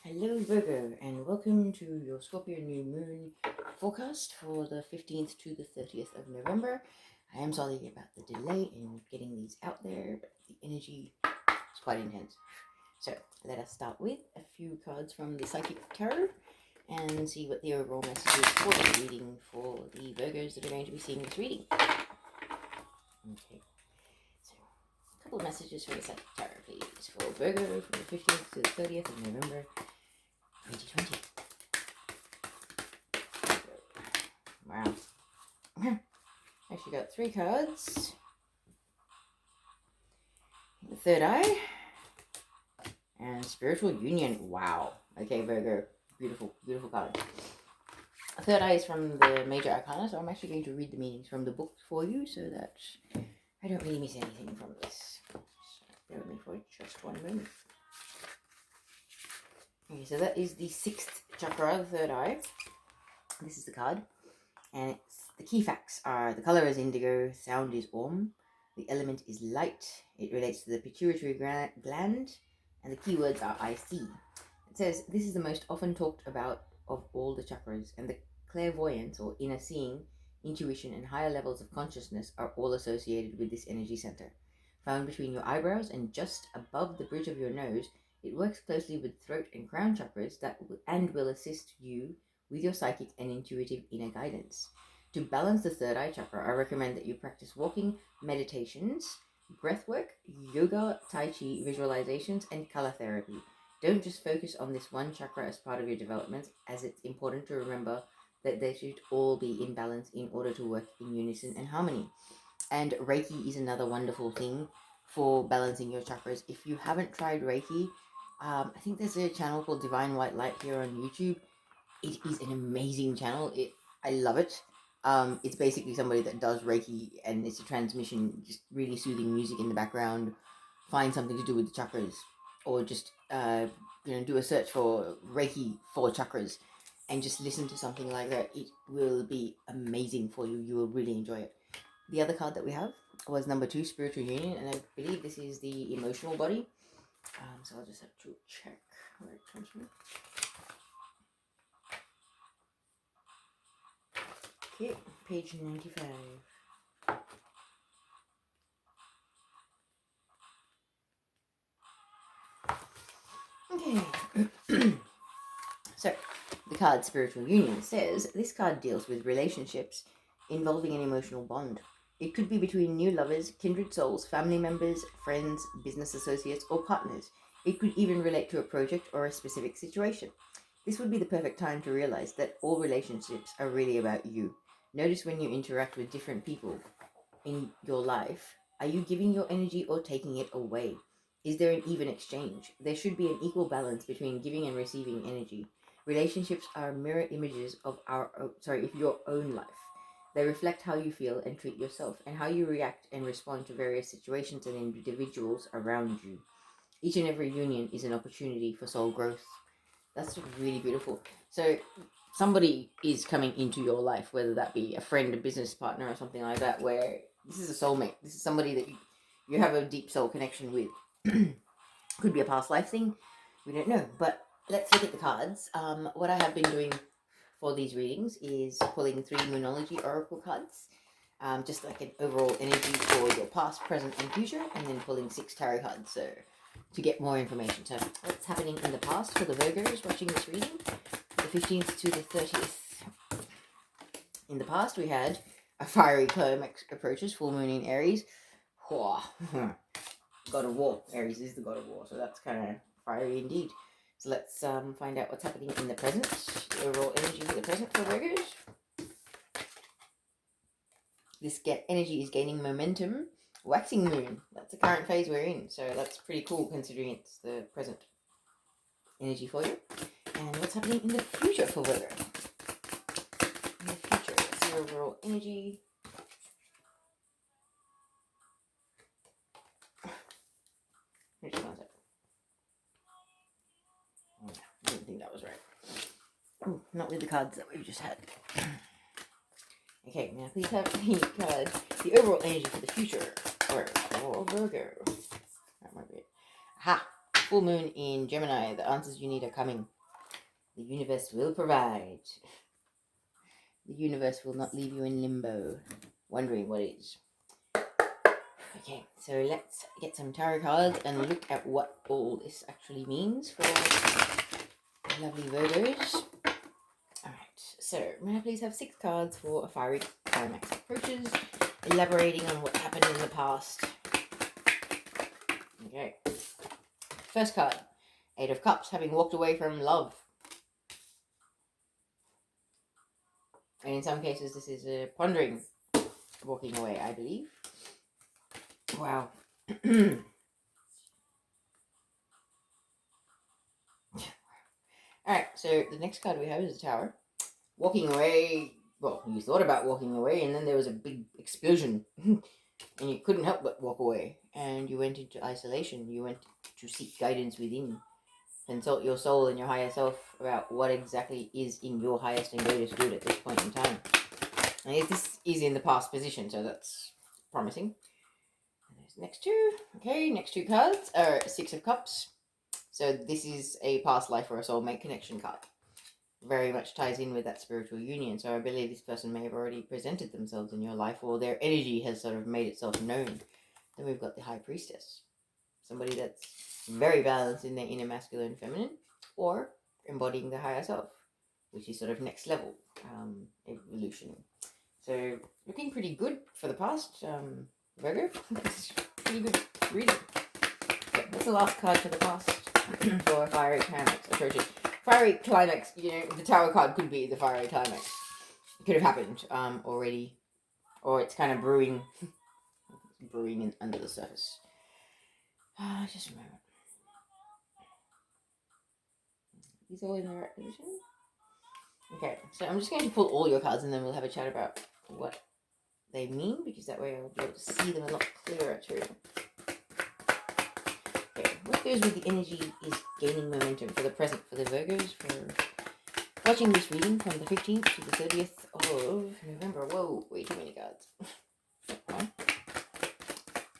Hello Virgo, and welcome to your Scorpio new moon forecast for the 15th to the 30th of November. I am sorry about the delay in getting these out there, but the energy is quite intense. So let us start with a few cards from the Psychic Tarot and see what the overall message is for the reading for the Virgos that are going to be seeing this reading. Okay, so a couple of messages for the Psychic Tarot, please, for Virgo from the 15th to the 30th of November 2020. Wow. Actually got 3 cards. The third eye. And spiritual union. Wow. Okay, Virgo. Beautiful, beautiful card. The third eye is from the major arcana, so I'm actually going to read the meanings from the book for you so that I don't really miss anything from this. So bear with me for just one moment. Okay, so that is the 6th chakra, the third eye. This is the card. And the key facts are: the color is indigo, sound is Om, the element is light, it relates to the pituitary gland, and the keywords are I see. It says, this is the most often talked about of all the chakras, and the clairvoyance or inner seeing, intuition, and higher levels of consciousness are all associated with this energy center. Found between your eyebrows and just above the bridge of your nose, it works closely with throat and crown chakras and will assist you with your psychic and intuitive inner guidance. To balance the third eye chakra, I recommend that you practice walking, meditations, breathwork, yoga, tai chi, visualizations, and color therapy. Don't just focus on this one chakra as part of your development, as it's important to remember that they should all be in balance in order to work in unison and harmony. And Reiki is another wonderful thing for balancing your chakras. If you haven't tried Reiki, I think there's a channel called Divine White Light here on YouTube. It is an amazing channel. I love it. It's basically somebody that does Reiki, and it's a transmission, just really soothing music in the background. Find something to do with the chakras, or just do a search for Reiki for chakras, and just listen to something like that. It will be amazing for you. You will really enjoy it. The other card that we have was number 2, Spiritual Union, and I believe this is the emotional body. So I'll just have to check where it comes from. Okay, page 95. Okay. So, the card Spiritual Union says this card deals with relationships involving an emotional bond. It could be between new lovers, kindred souls, family members, friends, business associates, or partners. It could even relate to a project or a specific situation. This would be the perfect time to realize that all relationships are really about you. Notice when you interact with different people in your life, are you giving your energy or taking it away? Is there an even exchange? There should be an equal balance between giving and receiving energy. Relationships are mirror images of your own life. They reflect how you feel and treat yourself, and how you react and respond to various situations and individuals around you. Each and every union is an opportunity for soul growth. That's really beautiful. So somebody is coming into your life, whether that be a friend, a business partner, or something like that, where this is a soulmate. This is somebody that you have a deep soul connection with. Could be a past life thing. We don't know. But let's look at the cards. What I have been doing for these readings is pulling 3 Moonology Oracle cards. Just like an overall energy for your past, present, and future, and then pulling 6 tarot cards. So to get more information. So what's happening in the past for the Virgos watching this reading, the 15th to the 30th. In the past, we had a fiery climax approaches, full moon in Aries. God of War. Aries is the God of War, so that's kind of fiery indeed. So let's find out what's happening in the present, the overall energy of the present for Virgos. This energy is gaining momentum. Waxing moon, that's the current phase we're in, so that's pretty cool considering it's the present energy for you. And what's happening in the future for Virgo? In the future, what's the overall energy? Just one sec. Oh, I didn't think that was right. Oh, not with the cards that we've just had. Okay, now please have the card, the overall energy for the future for Virgo. That might be it. Aha! full moon in Gemini. The answers you need are coming. The universe will provide. The universe will not leave you in limbo, wondering what is. Okay, so let's get some tarot cards and look at what all this actually means for lovely Virgos. Alright, so may I please have 6 cards for a fiery climax approaches, elaborating on what happened in the past. Okay. First card, 8 of Cups, having walked away from love. And in some cases, this is a pondering, walking away, I believe. Wow. Alright, so the next card we have is the Tower. Walking away, well, you thought about walking away, and then there was a big explosion. And you couldn't help but walk away. And you went into isolation. You went to seek guidance within. Consult your soul and your higher self about what exactly is in your highest and greatest good at this point in time. And this is in the past position, so that's promising. And there's next two. Okay, next 2 cards are 6 of Cups. So this is a past life or a soulmate connection card. Very much ties in with that spiritual union. So I believe this person may have already presented themselves in your life, or their energy has sort of made itself known. Then we've got the High Priestess. Somebody that's very balanced in their inner masculine and feminine, or embodying the higher self, which is sort of next level evolution. So looking pretty good for the past, Virgo. Pretty good reading. Okay, that's the last card for the past for a fiery climax approaches. Fiery climax, you know, the Tower card could be the fiery climax. It could have happened already, or it's kind of brewing under the surface. Just a moment. These are all in the right position. Okay, so I'm just going to pull all your cards and then we'll have a chat about what they mean, because that way I'll be able to see them a lot clearer too. Okay, what goes with the energy is gaining momentum for the present for the Virgos for watching this reading from the 15th to the 30th of November. Whoa, way too many cards. Okay.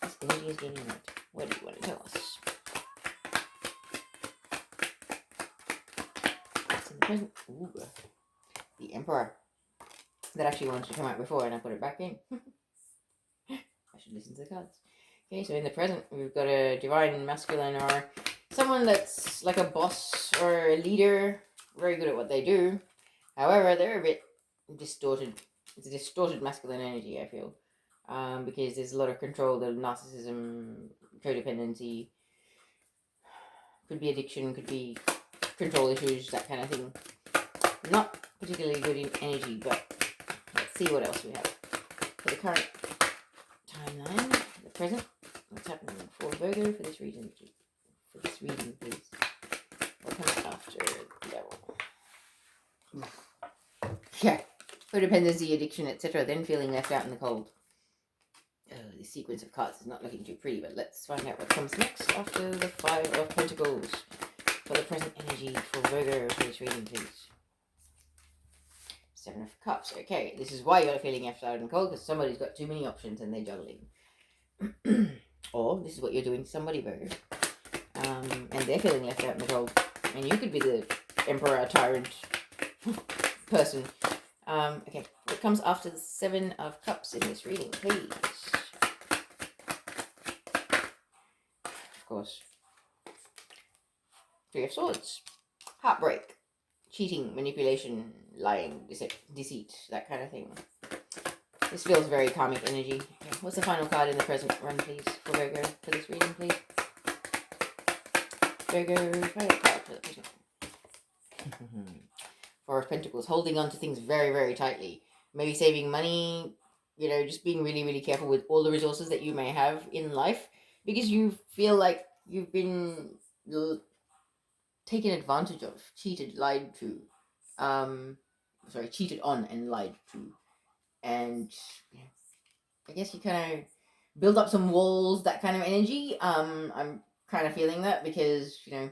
This energy is gaining momentum. What do you want to tell us? What's in the present? Ooh, the Emperor. That actually wanted to come out before and I put it back in. I should listen to the cards. Okay, so in the present, we've got a divine masculine, or someone that's like a boss or a leader, very good at what they do. However, they're a bit distorted. It's a distorted masculine energy, I feel. Because there's a lot of control, the narcissism, codependency, could be addiction, could be control issues, that kind of thing. Not particularly good in energy, but let's see what else we have. For the current timeline, the present, what's happening for Virgo for this reading? For this reading, please. What comes after the Devil? Yeah, codependency, addiction, etc. Then feeling left out in the cold. The sequence of cards is not looking too pretty, but let's find out what comes next after the 5 of Pentacles for the present energy for Virgo for this reading, please. 7 of Cups. Okay, this is why you're feeling left out in the cold, because somebody's got too many options and they're juggling. Or this is what you're doing to somebody, Virgo. And they're feeling left out in the cold. And you could be the Emperor, tyrant person. Okay, what comes after the 7 of Cups in this reading, please? Of course. 3 of Swords. Heartbreak. Cheating, manipulation, lying, deceit, that kind of thing. This feels very karmic energy. Okay, what's the final card in the present run, please, for Virgo for this reading, please? Virgo, final card for the present. 4 of Pentacles, holding on to things very, very tightly. Maybe saving money, you know, just being really, really careful with all the resources that you may have in life, because you feel like you've been taken advantage of, cheated, lied to. Cheated on and lied to. And you know, I guess you kind of build up some walls, that kind of energy. I'm kind of feeling that because, you know,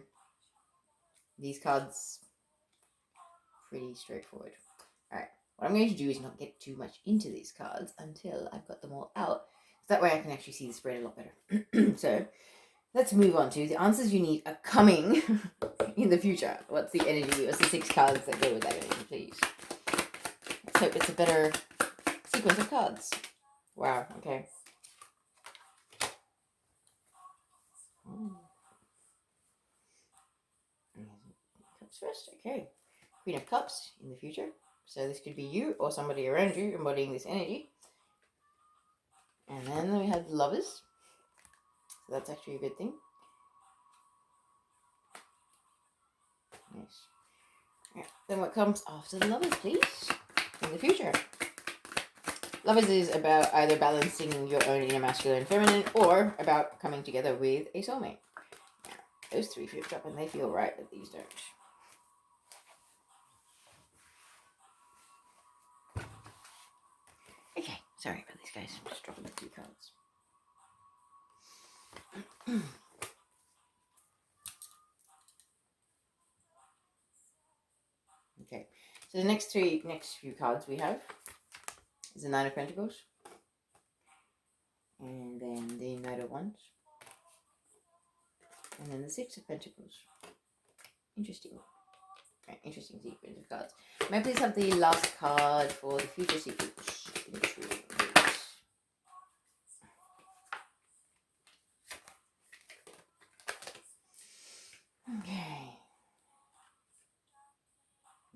these cards pretty straightforward. Alright, what I'm going to do is not get too much into these cards until I've got them all out. So that way I can actually see the spread a lot better. So, let's move on to the answers you need are coming in the future. What's the energy? What's the 6 cards that go with that energy, please? Let's hope it's a better sequence of cards. Wow, okay. Cups first, okay. Queen of Cups in the future. So this could be you or somebody around you embodying this energy. And then we have the Lovers. So that's actually a good thing. Nice. Yeah. Then what comes after the Lovers, please? In the future. Lovers is about either balancing your own inner masculine and feminine or about coming together with a soulmate. Now, those 3 flipped up and they feel right, but these don't. Okay, sorry about this, guys. I'm just dropping the 2 cards. Okay, so the next few cards we have is the 9 of Pentacles, and then the Knight of Wands, and then the 6 of Pentacles. Interesting. Right, interesting sequence of cards. May I please have the last card for the future sequence? Okay.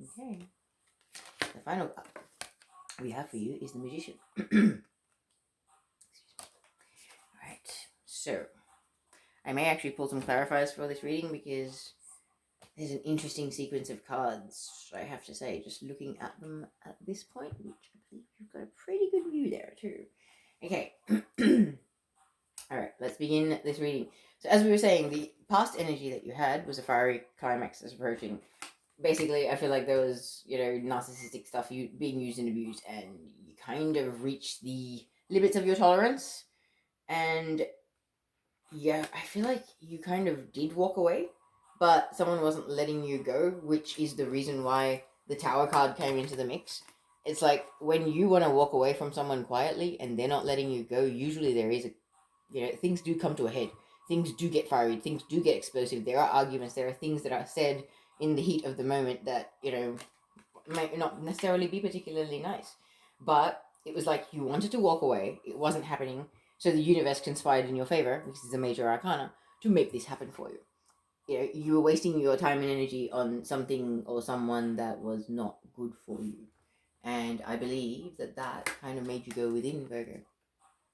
Okay. The final card we have for you is the Magician. Alright, so I may actually pull some clarifiers for this reading because there's an interesting sequence of cards, I have to say, just looking at them at this point, which I believe you've got a pretty good view there too. Okay. Alright, let's begin this reading. So as we were saying, the past energy that you had was a fiery climax that's approaching. Basically, I feel like there was, narcissistic stuff being used and abused, and you kind of reached the limits of your tolerance. And yeah, I feel like you kind of did walk away, but someone wasn't letting you go, which is the reason why the Tower card came into the mix. It's like when you want to walk away from someone quietly and they're not letting you go, usually there is things do come to a head. Things do get fiery. Things do get explosive. There are arguments. There are things that are said in the heat of the moment that, might not necessarily be particularly nice. But it was like you wanted to walk away. It wasn't happening. So the universe conspired in your favor, which is a major arcana, to make this happen for you. You were wasting your time and energy on something or someone that was not good for you. And I believe that kind of made you go within, Virgo.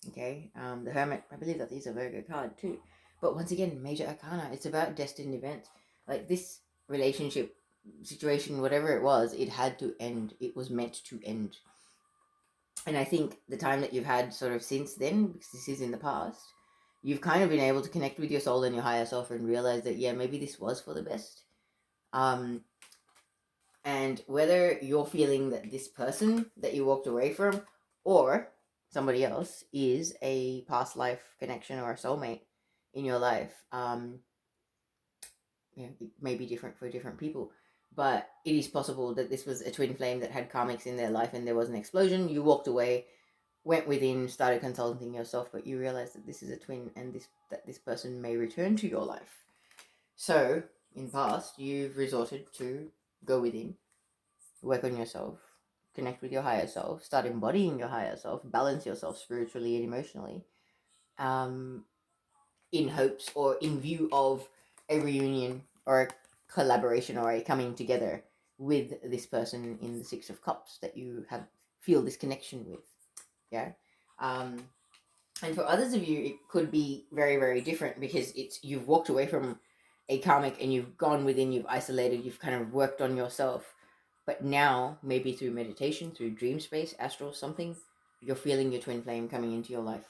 Okay, the Hermit, I believe that is a Virgo card too. But once again, major arcana, it's about destined events. Like this relationship situation, whatever it was, it had to end. It was meant to end. And I think the time that you've had sort of since then, because this is in the past, you've kind of been able to connect with your soul and your higher self and realize that, yeah, maybe this was for the best. And whether you're feeling that this person that you walked away from or somebody else is a past life connection or a soulmate in your life, it may be different for different people, but it is possible that this was a twin flame that had karmics in their life and there was an explosion. You walked away, went within, started consulting yourself, but you realized that this is a twin and that this person may return to your life. So in the past, you've resorted to go within, work on yourself, connect with your higher self, start embodying your higher self, balance yourself spiritually and emotionally, in hopes or in view of a reunion or a collaboration or a coming together with this person in the 6 of Cups that you feel this connection with. Yeah. And for others of you, it could be very, very different because you've walked away from a karmic and you've gone within, you've isolated, you've kind of worked on yourself. But now, maybe through meditation, through dream space, astral, something, you're feeling your twin flame coming into your life.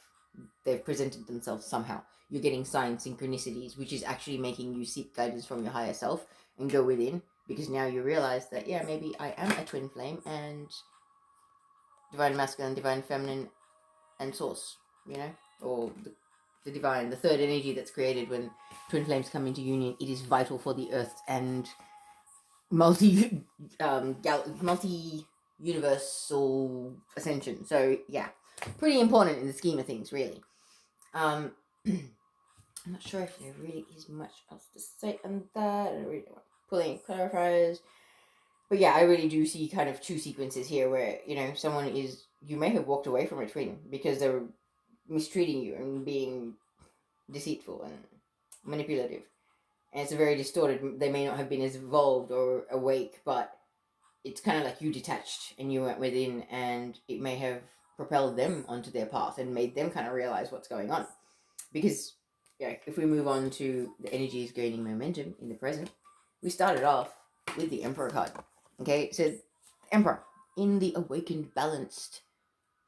They've presented themselves somehow. You're getting signs, synchronicities, which is actually making you seek guidance from your higher self and go within, because now you realize that, yeah, maybe I am a twin flame and divine masculine, divine feminine, and source, or the divine, the third energy that's created when twin flames come into union. It is vital for the earth and multi universal ascension. So yeah, pretty important in the scheme of things, really. I'm not sure if there really is much else to say on that. I don't really want to pull any clarifiers. But yeah, I really do see kind of two sequences here where, someone is, you may have walked away from a twin because they were mistreating you and being deceitful and manipulative. And it's a very distorted, they may not have been as evolved or awake, but it's kind of like you detached and you went within, and it may have propelled them onto their path and made them kind of realize what's going on. Because, yeah, if we move on to the energies gaining momentum in the present, we started off with the Emperor card. Okay, so Emperor, in the awakened, balanced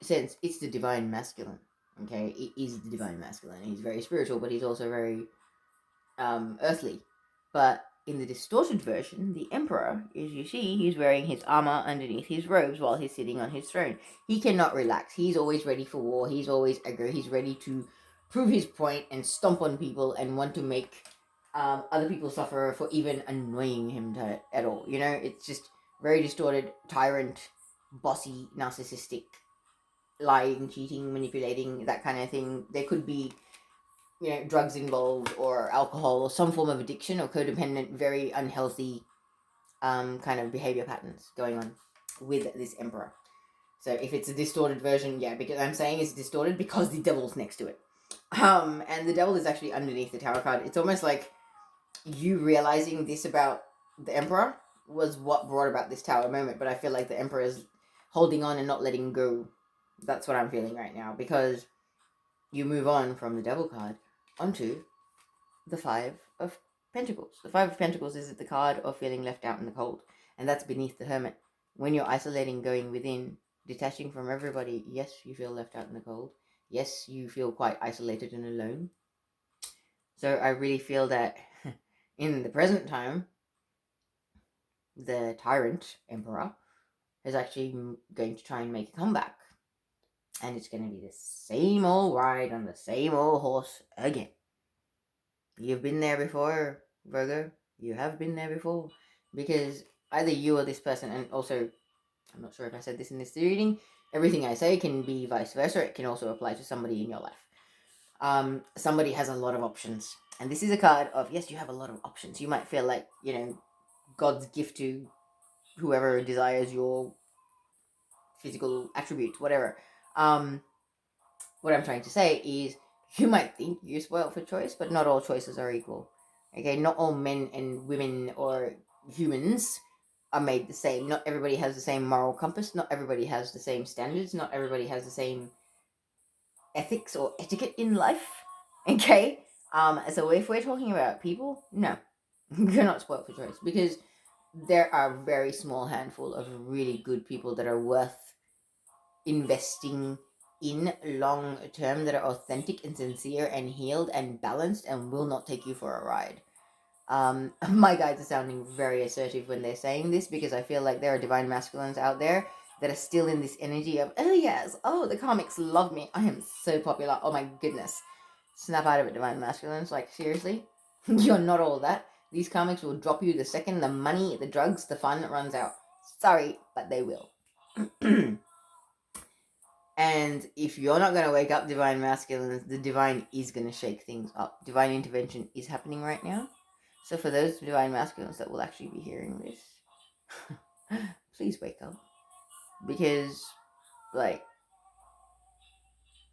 sense, it's the divine masculine. Okay, it is the divine masculine. He's very spiritual, but he's also very earthly. But in the distorted version, the Emperor, as you see, he's wearing his armor underneath his robes while he's sitting on his throne. He cannot relax. He's always ready for war. He's always aggro. He's ready to prove his point and stomp on people and want to make other people suffer for even annoying him at all. It's just very distorted, tyrant, bossy, narcissistic, lying, cheating, manipulating, that kind of thing. There could be drugs involved or alcohol or some form of addiction or codependent, very unhealthy kind of behavior patterns going on with this Emperor. So if it's a distorted version, yeah, because I'm saying it's distorted because the devil's next to it. And the devil is actually underneath the Tower card. It's almost like you realizing this about the Emperor was what brought about this Tower moment, but I feel like the Emperor is holding on and not letting go. That's what I'm feeling right now, because you move on from the devil card onto the Five of Pentacles. The Five of Pentacles is the card of feeling left out in the cold, and that's beneath the Hermit. When you're isolating, going within, detaching from everybody, yes, you feel left out in the cold. Yes, you feel quite isolated and alone. So I really feel that in the present time, the Tyrant Emperor is actually going to try and make a comeback. And it's going to be the same old ride on the same old horse again. You've been there before, Virgo. You have been there before. Because either you or this person, and also, I'm not sure if I said this in this reading, everything I say can be vice versa. It can also apply to somebody in your life. Somebody has a lot of options. And this is a card of, yes, you have a lot of options. You might feel like, God's gift to whoever desires your physical attributes, whatever. What I'm trying to say is, you might think you're spoiled for choice, but not all choices are equal. Okay, not all men and women or humans are made the same. Not everybody has the same moral compass. Not everybody has the same standards. Not everybody has the same ethics or etiquette in life. Okay, so if we're talking about people, no, you're not spoiled for choice, because there are a very small handful of really good people that are worth investing in long term, that are authentic and sincere and healed and balanced and will not take you for a ride. My guides are sounding very assertive when they're saying this, because I feel like there are divine masculines out there that are still in this energy of, oh yes, oh, the comics love me, I am so popular, oh my goodness. Snap out of it, divine masculines. Like, seriously? You're not all that. These comics will drop you the second the money, the drugs, the fun runs out. Sorry, but they will. And if you're not going to wake up, divine masculines, the divine is going to shake things up. Divine intervention is happening right now. So for those divine masculines that will actually be hearing this, please wake up. Because, like,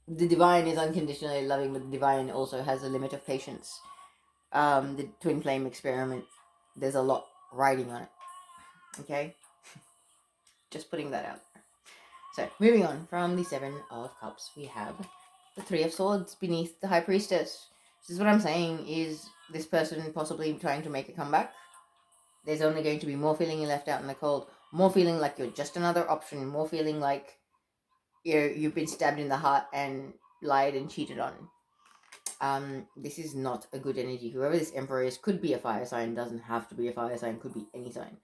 the divine is unconditionally loving, but the divine also has a limit of patience. The twin flame experiment, there's a lot riding on it. Okay? Just putting that out there. So, moving on from the Seven of Cups, we have the Three of Swords beneath the High Priestess. This is what I'm saying, is this person possibly trying to make a comeback. There's only going to be more feeling left out in the cold, more feeling like you're just another option, more feeling like you've been stabbed in the heart and lied and cheated on. This is not a good energy. Whoever this Emperor is could be a fire sign, doesn't have to be a fire sign, could be any sign.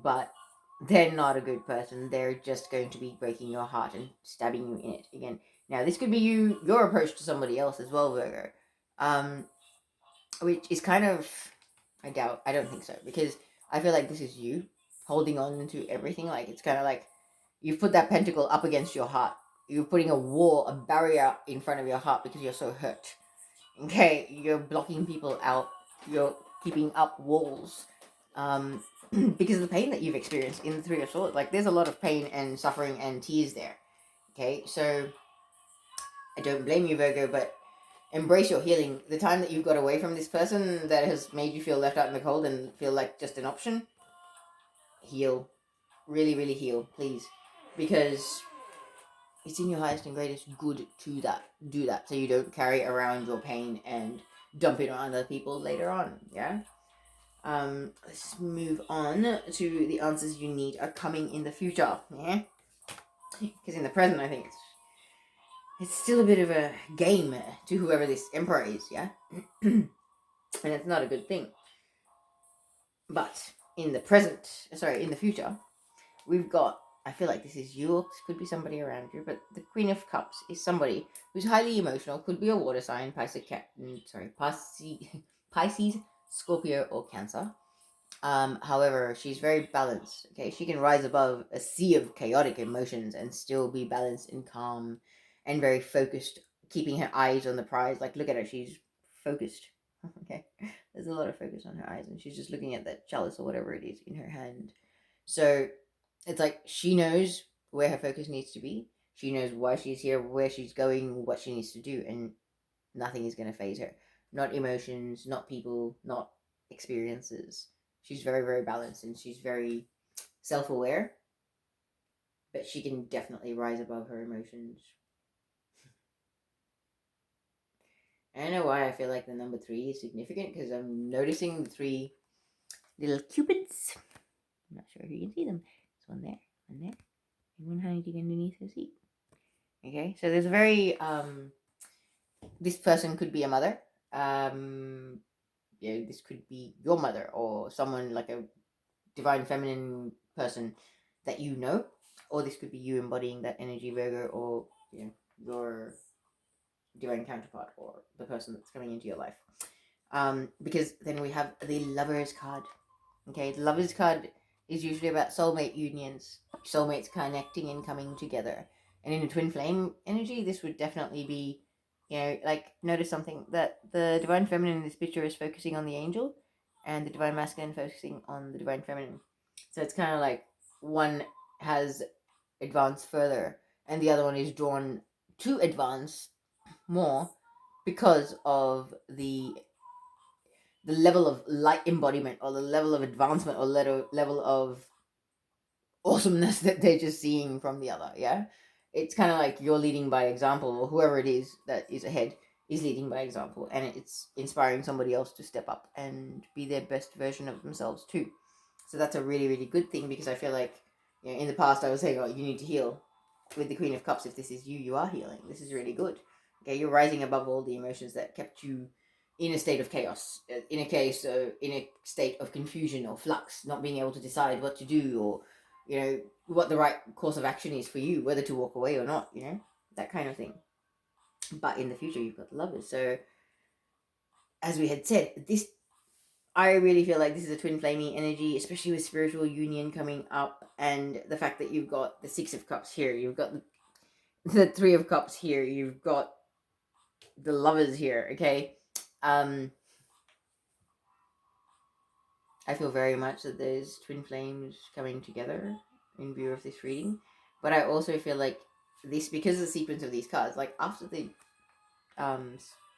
But they're not a good person. They're just going to be breaking your heart and stabbing you in it again. Now, this could be your approach to somebody else as well, Virgo. Which is kind of, I don't think so, because I feel like this is you holding on to everything. Like, it's kind of like you've put that pentacle up against your heart. You're putting a wall, a barrier in front of your heart because you're so hurt. Okay, you're blocking people out. You're keeping up walls. Because of the pain that you've experienced in the Three of Swords. Like, there's a lot of pain and suffering and tears there. Okay, so I don't blame you, Virgo, but embrace your healing. The time that you've got away from this person that has made you feel left out in the cold and feel like just an option, heal. Really, really heal, please. Because it's in your highest and greatest good to do that, so you don't carry around your pain and dump it on other people later on. Yeah. Let's move on to the answers you need are coming in the future. Yeah. Because in the present, I think it's still a bit of a game to whoever this emperor is. Yeah. And it's not a good thing. But in the present, sorry, in the future, we've got, I feel like this is you, or this could be somebody around you, but the Queen of Cups is somebody who's highly emotional, could be a water sign, Pisces, Scorpio, or Cancer. However, she's very balanced. Okay, she can rise above a sea of chaotic emotions and still be balanced and calm and very focused, keeping her eyes on the prize. Like, look at her, she's focused. Okay, there's a lot of focus on her eyes, and she's just looking at that chalice or whatever it is in her hand. So it's like she knows where her focus needs to be. She knows why she's here, where she's going, what she needs to do, and nothing is going to phase her. Not emotions, not people, not experiences. She's very, very balanced and she's very self aware, but she can definitely rise above her emotions. I don't know why I feel like the number 3 is significant, because I'm noticing the 3 little cupids. I'm not sure if you can see them. There's one there, and one hiding underneath her seat. Okay, so there's a very this person could be a mother. This could be your mother or someone like a divine feminine person that you know, or this could be you embodying that energy, Virgo, or your divine counterpart or the person that's coming into your life. Because then we have the Lovers card. Okay, the Lovers card is usually about soulmate unions, soulmates connecting and coming together. And in a twin flame energy, this would definitely be, like, notice something that the divine feminine in this picture is focusing on the angel, and the divine masculine focusing on the divine feminine. So it's kind of like one has advanced further, and the other one is drawn to advance more because of the level of light embodiment or the level of advancement or level of awesomeness that they're just seeing from the other. Yeah, it's kind of like you're leading by example, or whoever it is that is ahead is leading by example, and it's inspiring somebody else to step up and be their best version of themselves too. So that's a really, really good thing, because I feel like, in the past I was saying, oh, you need to heal. With the Queen of Cups, if this is you, you are healing. This is really good. Okay, you're rising above all the emotions that kept you in a state of chaos, in a state of confusion or flux, not being able to decide what to do, or what the right course of action is for you, whether to walk away or not, that kind of thing. But in the future, you've got the Lovers. So, as we had said, I really feel like this is a twin flaming energy, especially with spiritual union coming up, and the fact that you've got the Six of Cups here, you've got the Three of Cups here, you've got the Lovers here. Okay, I feel very much that there's twin flames coming together in view of this reading, but I also feel like this, because of the sequence of these cards, like after the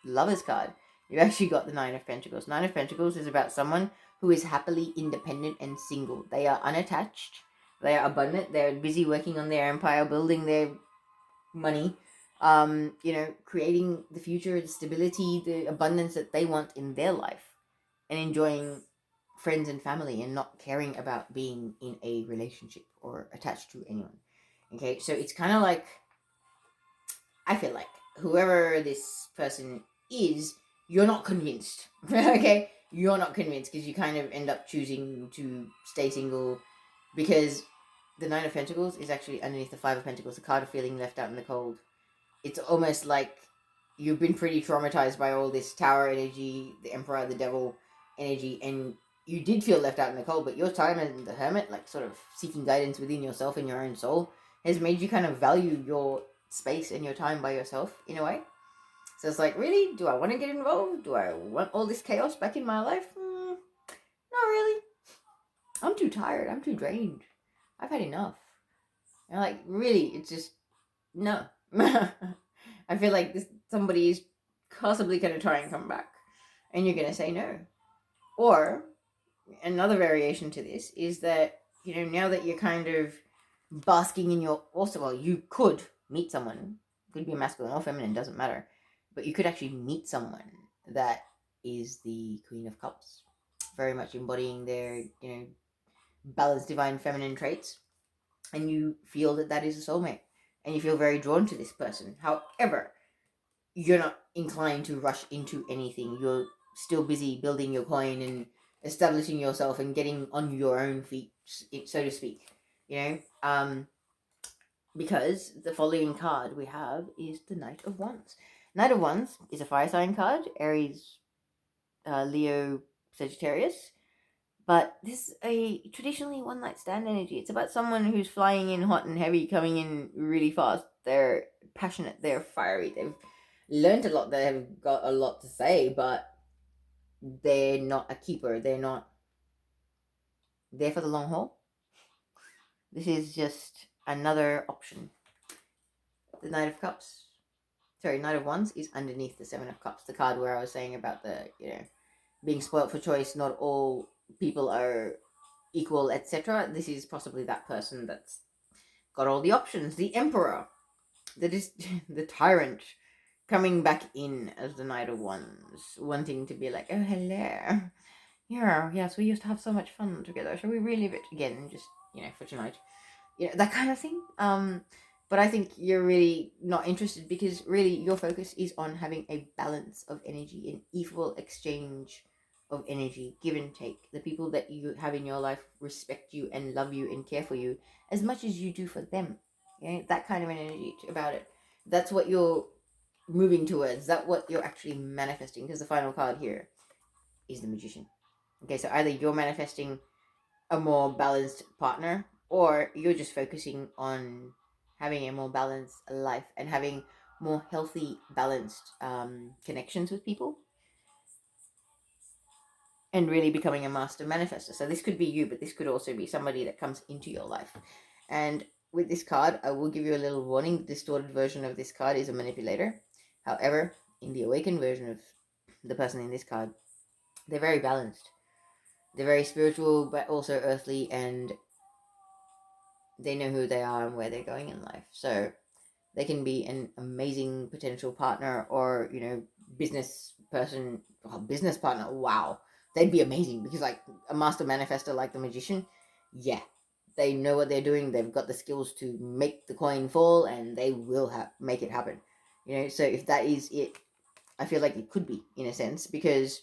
Lovers card, you actually got the Nine of Pentacles. Nine of Pentacles is about someone who is happily independent and single. They are unattached. They are abundant. They're busy working on their empire, building their money, creating the future, the stability, the abundance that they want in their life, and enjoying friends and family, and not caring about being in a relationship or attached to anyone. Okay, so it's kind of like, I feel like whoever this person is, you're not convinced. Okay, you're not convinced, because you kind of end up choosing to stay single, because the Nine of Pentacles is actually underneath the Five of Pentacles, the card of feeling left out in the cold. It's almost like you've been pretty traumatized by all this Tower energy, the Emperor, the Devil energy, and you did feel left out in the cold, but your time as the Hermit, like sort of seeking guidance within yourself and your own soul, has made you kind of value your space and your time by yourself in a way. So it's like, really? Do I want to get involved? Do I want all this chaos back in my life? Not really. I'm too tired. I'm too drained. I've had enough. And like, really, it's just, no. I feel like somebody is possibly going to try and come back. And you're going to say no. Or, another variation to this is that, now that you're kind of basking in your, also, well, you could meet someone, could be masculine or feminine, doesn't matter, but you could actually meet someone that is the Queen of Cups, very much embodying their, balanced divine feminine traits, and you feel that is a soulmate, and you feel very drawn to this person. However, you're not inclined to rush into anything. You're still busy building your coin and establishing yourself and getting on your own feet, so to speak. Because the following card we have is the Knight of Wands. Knight of Wands is a fire sign card, Aries, Leo, Sagittarius. But this is a traditionally one night stand energy. It's about someone who's flying in hot and heavy, coming in really fast. They're passionate, they're fiery, they've learned a lot, they've got a lot to say, but they're not a keeper. They're not there for the long haul. This is just another option. The Knight of Wands is underneath the Seven of Cups, the card where I was saying about the, being spoilt for choice, not all people are equal, etc. This is possibly that person that's got all the options. The Emperor, that is the tyrant, coming back in as the Knight of Wands, wanting to be like, oh, hello. Yeah, yes, we used to have so much fun together. Shall we relive it again, just, for tonight? That kind of thing. But I think you're really not interested because really your focus is on having a balance of energy, an equal exchange of energy, give and take. The people that you have in your life respect you and love you and care for you as much as you do for them. That kind of an energy about it. That's what you're moving towards. That's what you're actually manifesting, because the final card here is the Magician. Okay, so either you're manifesting a more balanced partner, or you're just focusing on having a more balanced life and having more healthy, balanced connections with people, and really becoming a master manifester. So this could be you, but this could also be somebody that comes into your life. And with this card, I will give you a little warning. The distorted version of this card is a manipulator. However, in the awakened version of the person in this card, they're very balanced. They're very spiritual, but also earthly, and they know who they are and where they're going in life. So they can be an amazing potential partner, or, business person, business partner. Wow. They'd be amazing, because like a master manifester like the Magician, yeah, they know what they're doing. They've got the skills to make the coin fall, and they will make it happen. So if that is it, I feel like it could be, in a sense, because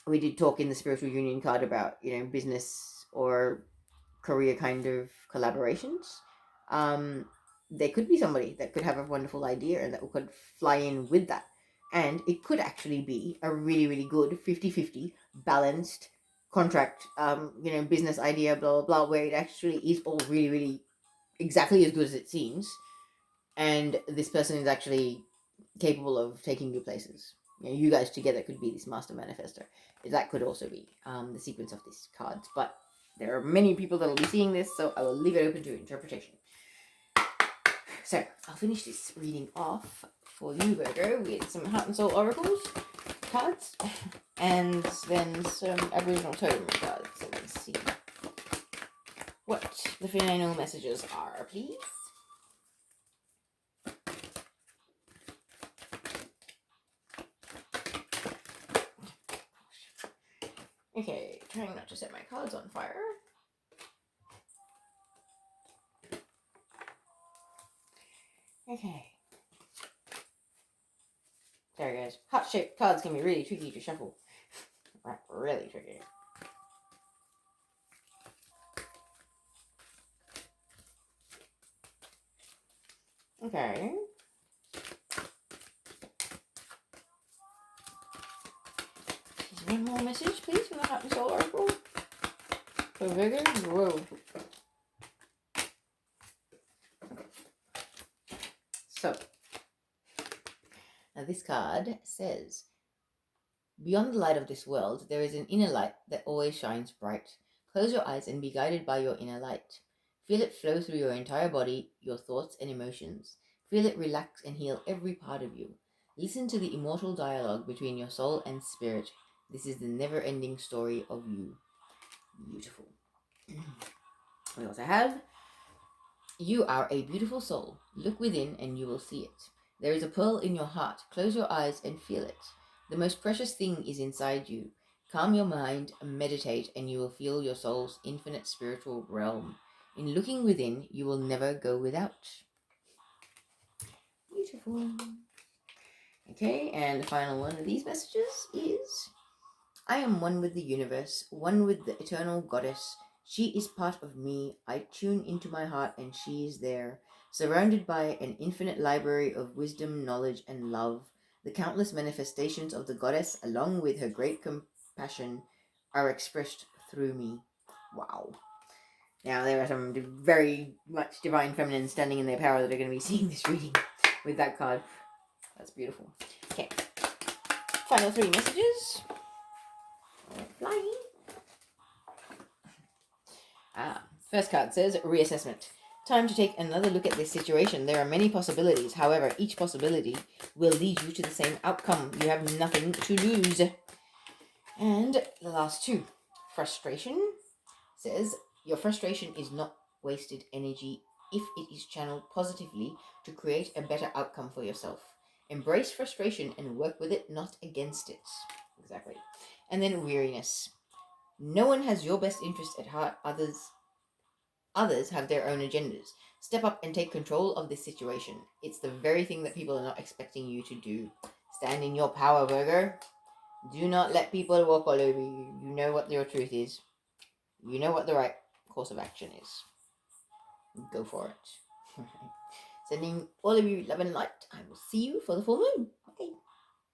we did talk in the spiritual union card about, business or career kind of collaborations. There could be somebody that could have a wonderful idea and that could fly in with that. And it could actually be a really, really good 50-50 balanced contract, business idea, blah, blah, blah, where it actually is all really, really exactly as good as it seems. And this person is actually capable of taking you places. You guys together could be this master manifester. That could also be the sequence of these cards. But there are many people that will be seeing this, so I will leave it open to interpretation. So I'll finish this reading off for you, Virgo, with some Heart and Soul Oracles cards, and then some Aboriginal Totem cards. So let's see what the final messages are, please. Okay, trying not to set my cards on fire. Okay. Sorry guys, heart-shaped cards can be really tricky to shuffle. Right, really tricky. Okay. Just one more message, please, from the Heart and Soul Oracle. For Virgo, whoa. So, This card says, beyond the light of this world, there is an inner light that always shines bright. Close your eyes and be guided by your inner light. Feel it flow through your entire body, your thoughts and emotions. Feel it relax and heal every part of you. Listen to the immortal dialogue between your soul and spirit. This is the never-ending story of you. Beautiful. We also have, you are a beautiful soul. Look within and you will see it. There is a pearl in your heart. Close your eyes and feel it. The most precious thing is inside you. Calm your mind, meditate, and you will feel your soul's infinite spiritual realm. In looking within, you will never go without. Beautiful. Okay, and the final one of these messages is, I am one with the universe, one with the eternal goddess. She is part of me. I tune into my heart and she is there, surrounded by an infinite library of wisdom, knowledge, and love. The countless manifestations of the goddess, along with her great compassion, are expressed through me. Wow. Now, there are some very much divine feminines standing in their power that are going to be seeing this reading with that card. That's beautiful. Okay. Final 3 messages. Flying. First card says, reassessment. Time to take another look at this situation. There are many possibilities. However, each possibility will lead you to the same outcome. You have nothing to lose. And the last 2. Frustration says, your frustration is not wasted energy if it is channeled positively to create a better outcome for yourself. Embrace frustration and work with it, not against it. Exactly. And then weariness. No one has your best interest at heart. Others have their own agendas. Step up and take control of this situation. It's the very thing that people are not expecting you to do. Stand in your power, Virgo. Do not let people walk all over you. You know what your truth is. You know what the right course of action is. Go for it. Sending all of you love and light. I will see you for the full moon.